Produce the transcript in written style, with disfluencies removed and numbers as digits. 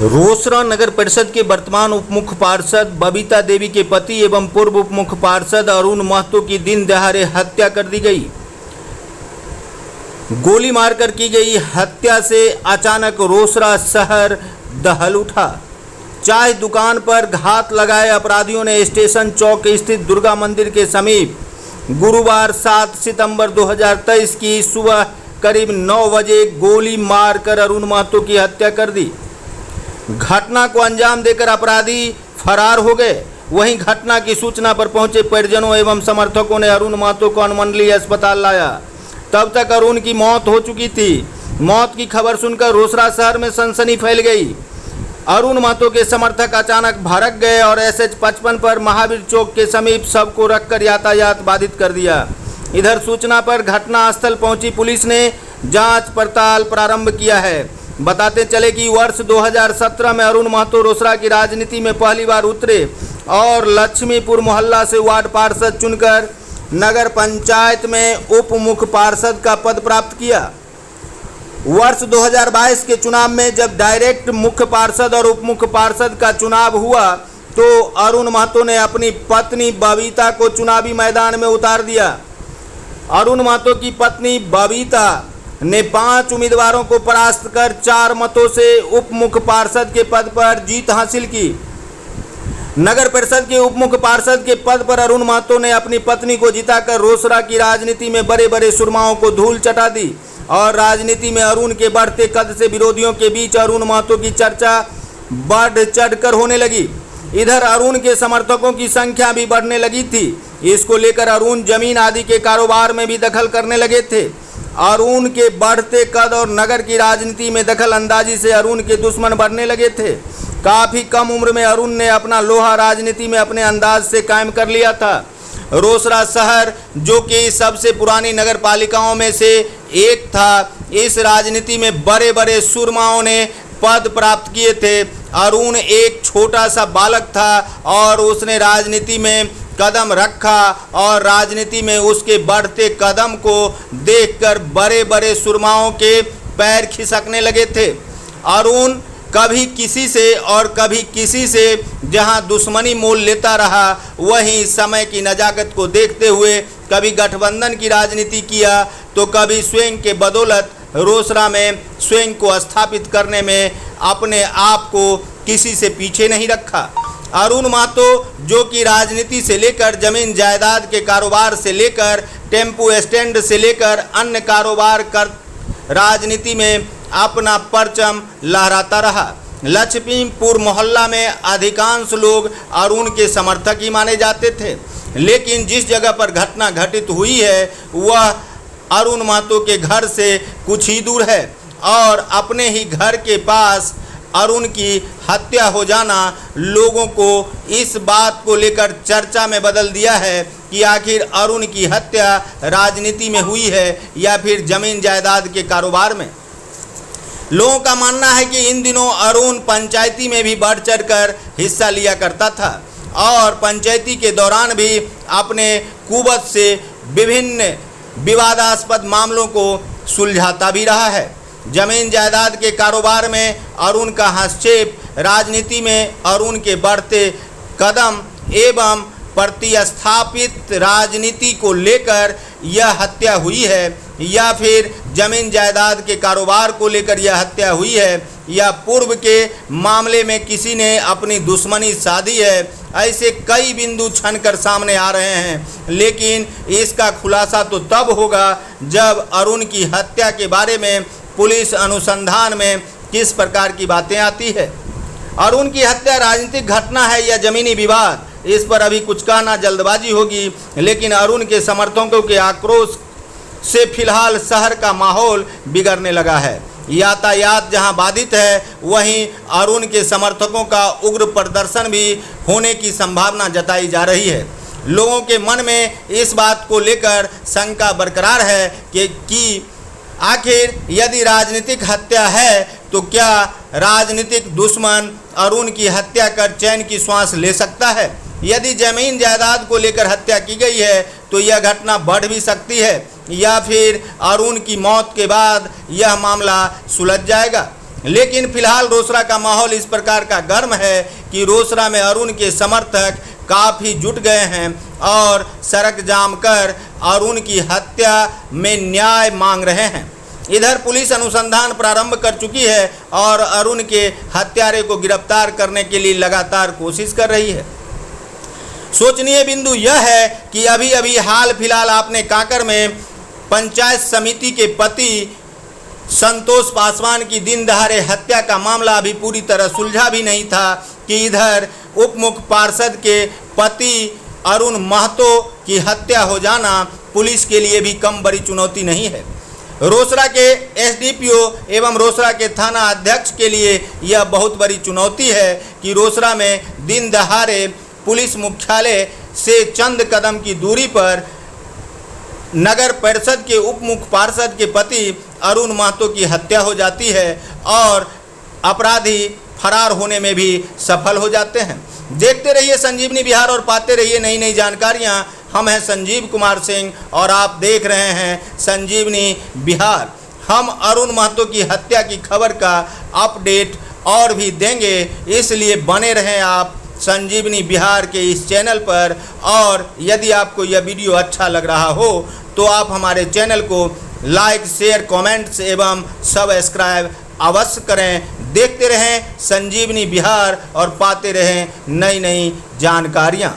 रोसड़ा नगर परिषद के वर्तमान उप मुख्य पार्षद बबीता देवी के पति एवं पूर्व उप मुख्य पार्षद अरुण महतो की दिन दहाड़े हत्या कर दी गई। गोली मारकर की गई हत्या से अचानक रोसड़ा शहर दहल उठा। चाय दुकान पर घात लगाए अपराधियों ने स्टेशन चौक स्थित दुर्गा मंदिर के समीप गुरुवार 7 सितंबर 2023 की सुबह करीब 9 बजे गोली मारकर अरुण महतो की हत्या कर दी। घटना को अंजाम देकर अपराधी फरार हो गए। वहीं घटना की सूचना पर पहुंचे परिजनों एवं समर्थकों ने अरुण महतो को अनुमंडलीय अस्पताल लाया। तब तक अरुण की मौत हो चुकी थी। मौत की खबर सुनकर रोसड़ा शहर में सनसनी फैल गई। अरुण महतो के समर्थक अचानक भड़क गए और SH 55 पर महावीर चौक के समीप सबको रखकर यातायात बाधित कर दिया। इधर सूचना पर घटनास्थल पहुंची पुलिस ने जांच पड़ताल प्रारंभ किया है। बताते चले कि वर्ष 2017 में अरुण महतो रोसड़ा की राजनीति में पहली बार उतरे और लक्ष्मीपुर मोहल्ला से वार्ड पार्षद चुनकर नगर पंचायत में उप मुख्य पार्षद का पद प्राप्त किया। वर्ष 2022 के चुनाव में जब डायरेक्ट मुख्य पार्षद और उप मुख्य पार्षद का चुनाव हुआ तो अरुण महतो ने अपनी पत्नी बबीता को चुनावी मैदान में उतार दिया। अरुण महतो की पत्नी बबीता ने 5 उम्मीदवारों को परास्त कर 4 मतों से उप मुख्य पार्षद के पद पर जीत हासिल की। नगर परिषद के उप मुख्य पार्षद के पद पर अरुण महतो ने अपनी पत्नी को जिताकर रोसड़ा की राजनीति में बड़े बड़े सुरमाओं को धूल चटा दी और राजनीति में अरुण के बढ़ते कद से विरोधियों के बीच अरुण महतो की चर्चा बढ़ चढ़कर होने लगी। इधर अरुण के समर्थकों की संख्या भी बढ़ने लगी थी। इसको लेकर अरुण जमीन आदि के कारोबार में भी दखल करने लगे थे। अरुण के बढ़ते कद और नगर की राजनीति में दखल अंदाजी से अरुण के दुश्मन बढ़ने लगे थे। काफ़ी कम उम्र में अरुण ने अपना लोहा राजनीति में अपने अंदाज से कायम कर लिया था। रोसड़ा शहर जो कि सबसे पुरानी नगर पालिकाओं में से एक था, इस राजनीति में बड़े बड़े सुरमाओं ने पद प्राप्त किए थे। अरुण एक छोटा सा बालक था और उसने राजनीति में कदम रखा और राजनीति में उसके बढ़ते कदम को देखकर बड़े बड़े सुरमाओं के पैर खिसकने लगे थे। अरुण कभी किसी से और कभी किसी से जहां दुश्मनी मोल लेता रहा, वहीं समय की नजाकत को देखते हुए कभी गठबंधन की राजनीति किया तो कभी स्वयं के बदौलत रोसड़ा में स्वयं को स्थापित करने में अपने आप को किसी से पीछे नहीं रखा। अरुण महतो जो कि राजनीति से लेकर जमीन जायदाद के कारोबार से लेकर टेम्पू स्टैंड से लेकर अन्य कारोबार कर राजनीति में अपना परचम लहराता रहा। लक्ष्मीपुर मोहल्ला में अधिकांश लोग अरुण के समर्थक ही माने जाते थे, लेकिन जिस जगह पर घटना घटित हुई है वह अरुण महतो के घर से कुछ ही दूर है और अपने ही घर के पास अरुण की हत्या हो जाना लोगों को इस बात को लेकर चर्चा में बदल दिया है कि आखिर अरुण की हत्या राजनीति में हुई है या फिर जमीन जायदाद के कारोबार में। लोगों का मानना है कि इन दिनों अरुण पंचायती में भी बढ़ चढ़कर हिस्सा लिया करता था और पंचायती के दौरान भी अपने कुवत से विभिन्न विवादास्पद मामलों को सुलझाता भी रहा है। जमीन जायदाद के कारोबार में अरुण का हस्तक्षेप, राजनीति में अरुण के बढ़ते कदम एवं प्रतिस्थापित राजनीति को लेकर यह हत्या हुई है या फिर जमीन जायदाद के कारोबार को लेकर यह हत्या हुई है या पूर्व के मामले में किसी ने अपनी दुश्मनी साधी है, ऐसे कई बिंदु छनकर सामने आ रहे हैं। लेकिन इसका खुलासा तो तब होगा जब अरुण की हत्या के बारे में पुलिस अनुसंधान में किस प्रकार की बातें आती है। अरुण की हत्या राजनीतिक घटना है या जमीनी विवाद, इस पर अभी कुछ कहना जल्दबाजी होगी, लेकिन अरुण के समर्थकों के आक्रोश से फिलहाल शहर का माहौल बिगड़ने लगा है। यातायात जहां बाधित है वहीं अरुण के समर्थकों का उग्र प्रदर्शन भी होने की संभावना जताई जा रही है। लोगों के मन में इस बात को लेकर शंका बरकरार है कि आखिर यदि राजनीतिक हत्या है तो क्या राजनीतिक दुश्मन अरुण की हत्या कर चैन की श्वास ले सकता है। यदि जमीन जायदाद को लेकर हत्या की गई है तो यह घटना बढ़ भी सकती है या फिर अरुण की मौत के बाद यह मामला सुलझ जाएगा। लेकिन फिलहाल रोसड़ा का माहौल इस प्रकार का गर्म है कि रोसड़ा में अरुण के समर्थक काफ़ी जुट गए हैं और सड़क जाम कर अरुण की हत्या में न्याय मांग रहे हैं। इधर पुलिस अनुसंधान प्रारंभ कर चुकी है और अरुण के हत्यारे को गिरफ्तार करने के लिए लगातार कोशिश कर रही है। सोचनीय बिंदु यह है कि अभी अभी हाल फिलहाल आपने कांकर में पंचायत समिति के पति संतोष पासवान की दिन दहाड़े हत्या का मामला अभी पूरी तरह सुलझा भी नहीं था कि इधर उप मुख्य पार्षद के पति अरुण महतो की हत्या हो जाना पुलिस के लिए भी कम बड़ी चुनौती नहीं है। रोसड़ा के एसडीपीओ एवं रोसड़ा के थाना अध्यक्ष के लिए यह बहुत बड़ी चुनौती है कि रोसड़ा में दिन दहाड़े पुलिस मुख्यालय से चंद कदम की दूरी पर नगर परिषद के उप मुख्य पार्षद के पति अरुण महतो की हत्या हो जाती है और अपराधी फरार होने में भी सफल हो जाते हैं। देखते रहिए संजीवनी बिहार और पाते रहिए नई नई जानकारियां। हम हैं संजीव कुमार सिंह और आप देख रहे हैं संजीवनी बिहार। हम अरुण महतो की हत्या की खबर का अपडेट और भी देंगे, इसलिए बने रहें आप संजीवनी बिहार के इस चैनल पर। और यदि आपको यह वीडियो अच्छा लग रहा हो तो आप हमारे चैनल को लाइक, शेयर, कमेंट्स एवं सब्सक्राइब अवश्य करें। देखते रहें संजीवनी बिहार और पाते रहें नई नई जानकारियाँ।